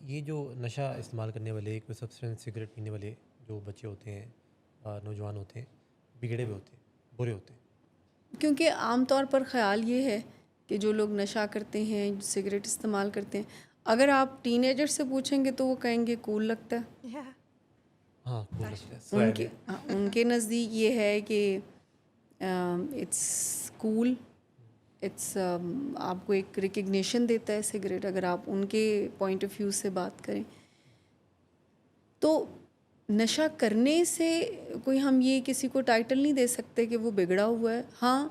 یہ جو نشہ استعمال کرنے والے کوئی سبسٹنس سگریٹ پینے والے جو بچے ہوتے ہیں نوجوان ہوتے ہیں بگڑے ہوئے ہوتے ہیں برے ہوتے ہیں. کیونکہ عام طور پر خیال یہ ہے کہ جو لوگ نشہ کرتے ہیں سگریٹ استعمال کرتے ہیں اگر آپ ٹین ایجر سے پوچھیں گے تو وہ کہیں گے کول لگتا ہے. ہاں cool لگتا ہے. ان کے نزدیک یہ ہے کہ اٹس کول، اٹس آپ کو ایک ریکگنیشن دیتا ہے سگریٹ، اگر آپ ان کے پوائنٹ آف ویو سے بات کریں. تو نشہ کرنے سے کوئی ہم یہ کسی کو ٹائٹل نہیں دے سکتے کہ وہ بگڑا ہوا ہے. ہاں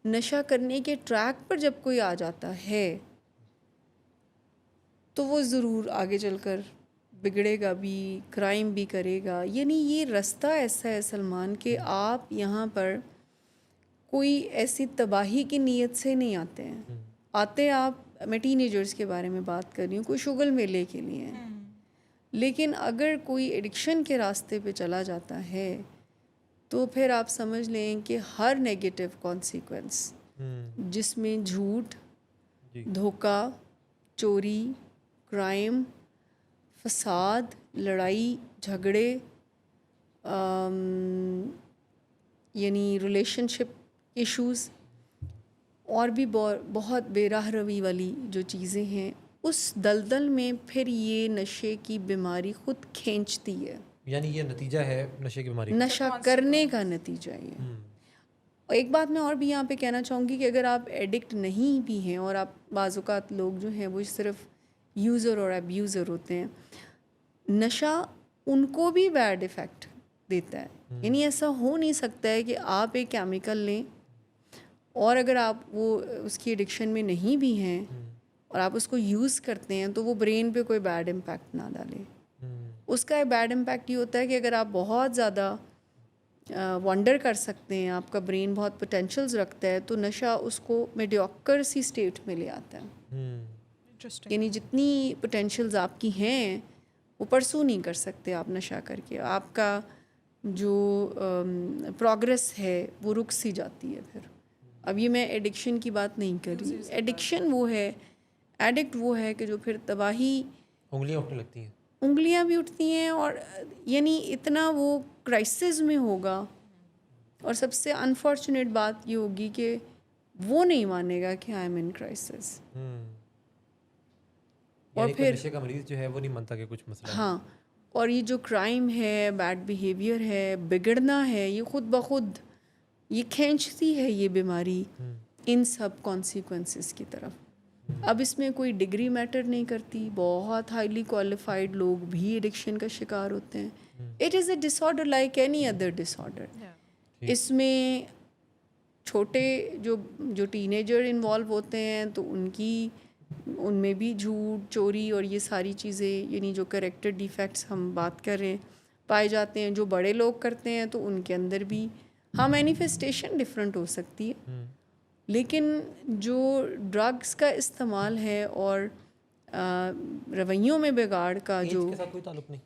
نشہ کرنے کے ٹریک پر جب کوئی آ جاتا ہے تو وہ ضرور آگے چل کر بگڑے گا بھی، کرائم بھی کرے گا. یعنی یہ رستہ ایسا ہے سلمان کہ آپ یہاں پر کوئی ایسی تباہی کی نیت سے نہیں آتے ہیں. آتے آپ، میں ٹین ایجرز کے بارے میں بات کر رہی ہوں، کوئی شغل میلے کے لیے ہیں. لیکن اگر کوئی ایڈکشن کے راستے پہ چلا جاتا ہے تو پھر آپ سمجھ لیں کہ ہر نیگیٹو کانسیکوینس جس میں جھوٹ، دھوکہ، چوری، کرائم، فساد، لڑائی جھگڑے، یعنی ریلیشن شپ ایشوز اور بھی بہت بے راہ روی والی جو چیزیں ہیں، اس دلدل میں پھر یہ نشے کی بیماری خود کھینچتی ہے. یعنی یہ نتیجہ ہے نشے کی بیماری کا. نشہ کرنے کا نتیجہ یہ. اور ایک بات میں اور بھی یہاں پہ کہنا چاہوں گی کہ اگر آپ ایڈکٹ نہیں بھی ہیں اور آپ بعض اوقات لوگ جو ہیں وہ صرف یوزر اور ابیوزر ہوتے ہیں، نشہ ان کو بھی بیڈ افیکٹ دیتا ہے. یعنی ایسا ہو نہیں سکتا ہے کہ آپ ایک کیمیکل لیں اور اگر آپ وہ اس کی ایڈکشن میں نہیں بھی ہیں اور آپ اس کو یوز کرتے ہیں تو وہ برین پہ کوئی بیڈ امپیکٹ نہ ڈالے. اس کا بیڈ امپیکٹ یہ ہوتا ہے کہ اگر آپ بہت زیادہ ونڈر کر سکتے ہیں، آپ کا برین بہت پوٹینشلز رکھتا ہے، تو نشہ اس کو میڈیوکر سی اسٹیٹ میں لے آتا ہے. یعنی جتنی پوٹینشلز آپ کی ہیں وہ پرسو نہیں کر سکتے آپ نشہ کر کے. آپ کا جو پروگرس ہے وہ رک سی جاتی ہے. پھر اب یہ میں ایڈکشن کی بات نہیں کر رہی. ایڈکشن وہ ہے، ایڈکٹ وہ ہے کہ جو پھر تباہی، انگلیاں اٹھنے لگتی ہیں، انگلیاں بھی اٹھتی ہیں، اور یعنی اتنا وہ کرائسس میں ہوگا. اور سب سے انفارچونیٹ بات یہ ہوگی کہ وہ نہیں مانے گا کہ آئی ایم ان کرائسس. اور پھر نشے کا مریض جو ہے وہ نہیں مانتا کہ کچھ مسئلہ ہے. ہاں، اور یہ جو کرائم ہے، بیڈ بیہیویئر ہے، بگڑنا ہے، یہ خود بخود یہ کھینچتی ہے یہ بیماری ان سب کانسیکوینسز کی طرف. اب اس میں کوئی ڈگری میٹر نہیں کرتی، بہت ہائیلی کوالیفائڈ لوگ بھی ایڈکشن کا شکار ہوتے ہیں. It is a disorder like any other disorder. اس میں چھوٹے جو ٹین ایجر انوالو ہوتے ہیں تو ان میں بھی جھوٹ، چوری اور یہ ساری چیزیں، یعنی جو کریکٹر ڈیفیکٹس ہم بات کر رہے ہیں، پائے جاتے ہیں. جو بڑے لوگ کرتے ہیں تو ان کے اندر بھی ہاں مینیفیسٹیشن ڈفرینٹ ہو سکتی ہے، لیکن جو ڈرگس کا استعمال ہے اور رویوں میں بگاڑ کا جو کے ساتھ کوئی تعلق نہیں.